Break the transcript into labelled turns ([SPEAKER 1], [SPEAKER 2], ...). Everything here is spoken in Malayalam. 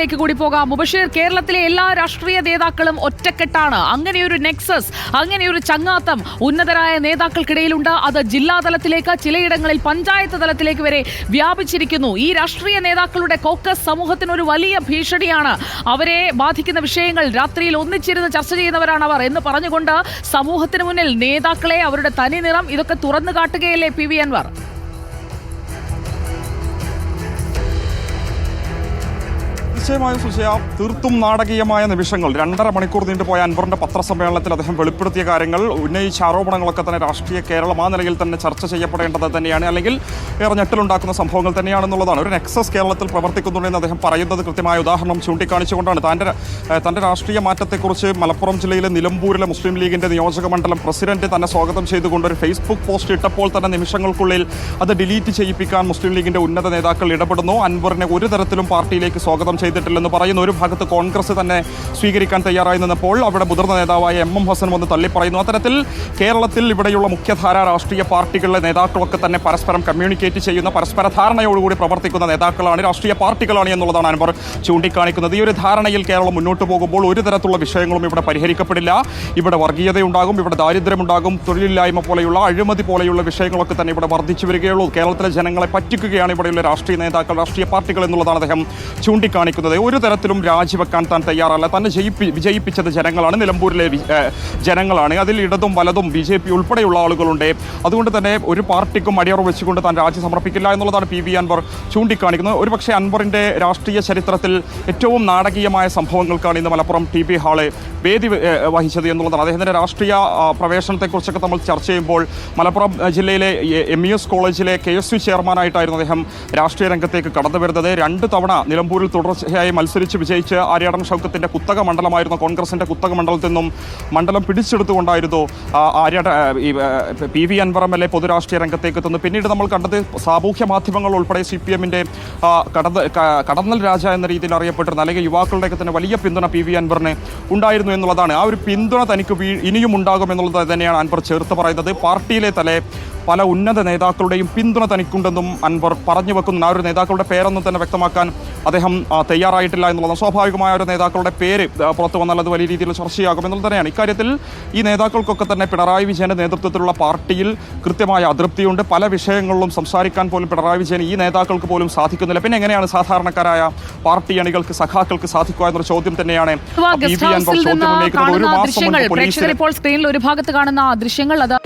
[SPEAKER 1] കൂടി പോകാം. മുബഷീർ, കേരളത്തിലെ എല്ലാ രാഷ്ട്രീയ നേതാക്കളും ഒറ്റക്കെട്ടാണ്. അങ്ങനെയൊരു നെക്സസ്, അങ്ങനെയൊരു ചങ്ങാത്തം ഉന്നതരായ നേതാക്കൾക്കിടയിലുണ്ട്. അത് ജില്ലാ തലത്തിലേക്ക്, ചിലയിടങ്ങളിൽ പഞ്ചായത്ത് തലത്തിലേക്ക് വരെ വ്യാപിച്ചിരിക്കുന്നു. ഈ രാഷ്ട്രീയ നേതാക്കളുടെ കോക്കസ് സമൂഹത്തിനൊരു വലിയ ഭീഷണിയാണ്. അവരെ ബാധിക്കുന്ന വിഷയങ്ങൾ രാത്രിയിൽ ഒന്നിച്ചിരുന്ന് ചർച്ച ചെയ്യുന്നവരാണ് അവർ എന്ന് പറഞ്ഞുകൊണ്ട് സമൂഹത്തിന് മുന്നിൽ നേതാക്കളെ, അവരുടെ തനി നിറം ഇതൊക്കെ തുറന്നു കാട്ടുകയല്ലേ പി വി അൻവർ?
[SPEAKER 2] നിശ്ചയമായും സുശയ, തീർത്തും നാടകീയമായ നിമിഷങ്ങൾ. 2.5 മണിക്കൂർ നീണ്ടുപോയ അൻവറിന്റെ പത്രസമ്മേളനത്തിൽ അദ്ദേഹം വെളിപ്പെടുത്തിയ കാര്യങ്ങൾ, ഉന്നയിച്ച ആരോപണങ്ങളൊക്കെ തന്നെ രാഷ്ട്രീയ കേരളം ആ നിലയിൽ തന്നെ ചർച്ച ചെയ്യപ്പെടേണ്ടത് തന്നെയാണ്, അല്ലെങ്കിൽ ഏറെ ഞെട്ടലുണ്ടാക്കുന്ന സംഭവങ്ങൾ തന്നെയാണെന്നുള്ളതാണ്. ഒരു നെക്സസ് കേരളത്തിൽ പ്രവർത്തിക്കുന്നുണ്ടെന്ന് അദ്ദേഹം പറയുന്നത് കൃത്യമായ ഉദാഹരണം ചൂണ്ടിക്കാണിച്ചുകൊണ്ടാണ്. തന്റെ രാഷ്ട്രീയ മാറ്റത്തെക്കുറിച്ച് മലപ്പുറം ജില്ലയിലെ നിലമ്പൂരിലെ മുസ്ലിം ലീഗിന്റെ നിയോജക മണ്ഡലം പ്രസിഡന്റ് തന്നെ സ്വാഗതം ചെയ്തുകൊണ്ട് ഒരു ഫേസ്ബുക്ക് പോസ്റ്റ് ഇട്ടപ്പോൾ തന്നെ നിമിഷങ്ങൾക്കുള്ളിൽ അത് ഡിലീറ്റ് ചെയ്യിപ്പിക്കാൻ മുസ്ലിം ലീഗിന്റെ ഉന്നത നേതാക്കൾ ഇടപെടുന്നു. അൻവറിനെ ഒരു തരത്തിലും പാർട്ടിയിലേക്ക് സ്വാഗതം ചെയ്തിട്ടില്ലെന്ന് പറയുന്നു. ഒരു ഭാഗത്ത് കോൺഗ്രസ് തന്നെ സ്വീകരിക്കാൻ തയ്യാറായി നിന്നപ്പോൾ അവിടെ മുതിർന്ന നേതാവായ എം ഹസൻ വന്ന് തള്ളിപ്പറയുന്നു. അത്തരത്തിൽ കേരളത്തിൽ ഇവിടെയുള്ള മുഖ്യധാര രാഷ്ട്രീയ പാർട്ടികളിലെ നേതാക്കളൊക്കെ തന്നെ പരസ്പരം കമ്മ്യൂണിക്കേറ്റ് ചെയ്യുന്ന, പരസ്പര ധാരണയോടുകൂടി പ്രവർത്തിക്കുന്ന നേതാക്കളാണ്, രാഷ്ട്രീയ പാർട്ടികളാണ് എന്നുള്ളതാണ് അൻവർ ചൂണ്ടിക്കാണിക്കുന്നത്. ഈ ഒരു ധാരണയിൽ കേരളം മുന്നോട്ട് പോകുമ്പോൾ ഒരു തരത്തിലുള്ള വിഷയങ്ങളും ഇവിടെ പരിഹരിക്കപ്പെടില്ല. ഇവിടെ വർഗീയതയുണ്ടാകും, ഇവിടെ ദാരിദ്ര്യമുണ്ടാകും, തൊഴിലില്ലായ്മ പോലെയുള്ള, അഴിമതി പോലെയുള്ള വിഷയങ്ങളൊക്കെ തന്നെ ഇവിടെ വർദ്ധിച്ചു വരികയുള്ളൂ. കേരളത്തിലെ ജനങ്ങളെ പറ്റിക്കുകയാണ് ഇവിടെയുള്ള രാഷ്ട്രീയ നേതാക്കൾ, രാഷ്ട്രീയ പാർട്ടികൾ എന്നുള്ളതാണ് അദ്ദേഹം ചൂണ്ടിക്കാണിക്കുന്നത്. ഒരു തരത്തിലും രാജിവെക്കാൻ താൻ തയ്യാറല്ല. തന്നെ വിജയിപ്പിച്ചത് ജനങ്ങളാണ്, നിലമ്പൂരിലെ ജനങ്ങളാണ്. അതിൽ ഇടതും വലതും BJP ഉൾപ്പെടെയുള്ള ആളുകളുണ്ട്. അതുകൊണ്ട് തന്നെ ഒരു പാർട്ടിക്കും അടിയറ വെച്ചുകൊണ്ട് താൻ രാജി സമർപ്പിക്കില്ല എന്നുള്ളതാണ് പി വി അൻവർ ചൂണ്ടിക്കാണിക്കുന്നത്. ഒരുപക്ഷെ അൻവറിന്റെ രാഷ്ട്രീയ ചരിത്രത്തിൽ ഏറ്റവും നാടകീയമായ സംഭവങ്ങൾക്കാണ് ഇന്ന് മലപ്പുറം TB ഹാള് വേദി വഹിച്ചത് എന്നുള്ളതാണ്. അദ്ദേഹത്തിന്റെ രാഷ്ട്രീയ പ്രവേശനത്തെക്കുറിച്ചൊക്കെ നമ്മൾ ചർച്ച ചെയ്യുമ്പോൾ മലപ്പുറം ജില്ലയിലെ MES കോളേജിലെ KSU ചെയർമാനായിട്ടായിരുന്നു അദ്ദേഹം രാഷ്ട്രീയ രംഗത്തേക്ക് കടന്നു വരുന്നത്. 2 തവണ നിലമ്പൂരിൽ തുടർച്ചയായി മത്സരിച്ച് വിജയിച്ച് ആര്യാടൻ ഷൗക്കത്തിന്റെ കുത്തക മണ്ഡലമായിരുന്നു, കോൺഗ്രസിന്റെ കുത്തക മണ്ഡലത്തിൽ നിന്നും മണ്ഡലം പിടിച്ചെടുത്തുകൊണ്ടായിരുന്നു PV അൻവർ MLA പൊതുരാഷ്ട്രീയ രംഗത്തേക്ക് എത്തുന്നു. പിന്നീട് നമ്മൾ കണ്ടത് സാമൂഹ്യ മാധ്യമങ്ങൾ ഉൾപ്പെടെ CPMന്റെ കടന്നൽ രാജ എന്ന രീതിയിൽ അറിയപ്പെട്ടിരുന്ന, അല്ലെങ്കിൽ യുവാക്കളുടെയൊക്കെ തന്നെ വലിയ പിന്തുണ PV അൻവറിന് ഉണ്ടായിരുന്നു എന്നുള്ളതാണ്. ആ ഒരു പിന്തുണ തനിക്ക് ഇനിയും ഉണ്ടാകും എന്നുള്ളത് തന്നെയാണ് അൻവർ ചേർത്ത് പറയുന്നത്. പാർട്ടിയിലെ പല ഉന്നത നേതാക്കളുടെയും പിന്തുണ തനിക്കുണ്ടെന്നും അൻവർ പറഞ്ഞു വെക്കുന്നു. ആ ഒരു നേതാക്കളുടെ പേരൊന്നും തന്നെ വ്യക്തമാക്കാൻ അദ്ദേഹം തയ്യാറായിട്ടില്ല എന്നുള്ളതാണ്. സ്വാഭാവികമായ ഒരു നേതാക്കളുടെ പേര് പുറത്തു വന്നാൽ അത് വലിയ രീതിയിൽ ചർച്ചയാകും എന്നുള്ളത് തന്നെയാണ്. ഇക്കാര്യത്തിൽ ഈ നേതാക്കൾക്കൊക്കെ തന്നെ പിണറായി വിജയന്റെ നേതൃത്വത്തിലുള്ള പാർട്ടിയിൽ കൃത്യമായ അതൃപ്തിയുണ്ട്. പല വിഷയങ്ങളിലും സംസാരിക്കാൻ പോലും പിണറായി വിജയൻ ഈ നേതാക്കൾക്ക് പോലും സാധിക്കുന്നില്ല. പിന്നെ എങ്ങനെയാണ് സാധാരണക്കാരായ പാർട്ടി അണികൾക്ക്, സഖാക്കൾക്ക് സാധിക്കുക എന്നൊരു ചോദ്യം തന്നെയാണ്
[SPEAKER 1] ഇപ്പോൾ സ്ക്രീനിൽ ഒരു ഭാഗത്ത് കാണുന്ന ദൃശ്യങ്ങൾ അത്